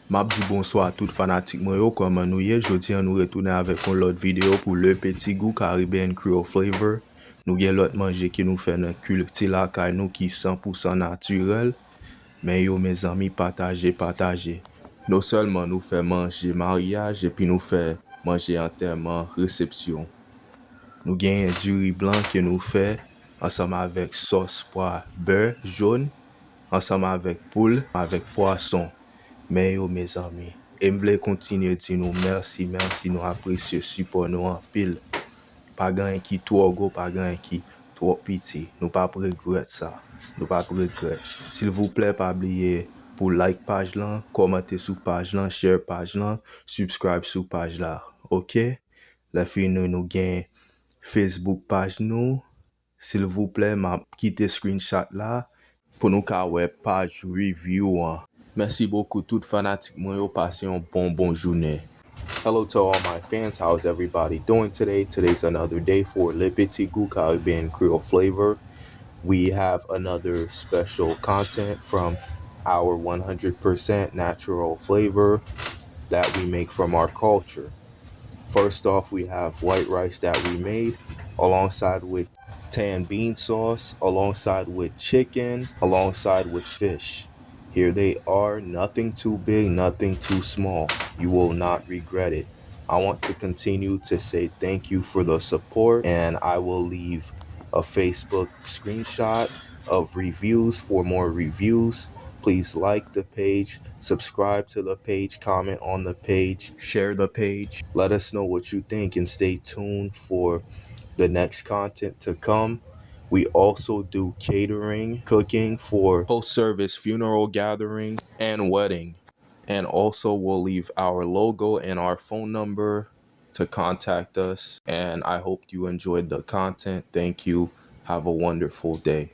M'a dit bonsoir à tout fanatique moi yo, comment nous y est? Jodi an nous retourner avec une autre vidéo pour le petit goût Caribbean Creole flavor. Nous gen l'autre manger qui nous fait notre culti la kay nous qui 100% naturel. Mais yo mes amis partagez. Non seulement nous fait manger mariage et puis nous fait manger enterrement, réception. Nous gen du riz blanc que nous fait ensemble avec sauce pois beurre jaune, ensemble avec poule, avec poisson. Mais yo mes amis, et m'vle continuer di nou merci nou apresye support nou an pile. Pa gen qui trop gros, pas gen qui trop petit. Nous pas regret ça. Nous pas regret. S'il vous plaît, pas oublier pour like page là, commenter sur page là, share page là, subscribe sur page là. OK? La fin nous gain Facebook page nous. S'il vous plaît, m'a quitter screenshot là pour nous ka web page review hein. Merci beaucoup tout fanatique moi yo passez un bon journée. Hello to all my fans. How's everybody doing today? Today's another day for Le Petit Goût Caribbean Creole flavor. We have another special content from our 100% natural flavor that we make from our culture. First off, we have white rice that we made alongside with tan bean sauce, alongside with chicken, alongside with fish. Here they are, nothing too big, nothing too small. You will not regret it. I want to continue to say thank you for the support, and I will leave a Facebook screenshot of reviews for more reviews. Please like the page, subscribe to the page, comment on the page, share the page. Let us know what you think and stay tuned for the next content to come. We also do catering, cooking for post-service funeral gatherings and wedding. And also we'll leave our logo and our phone number to contact us. And I hope you enjoyed the content. Thank you. Have a wonderful day.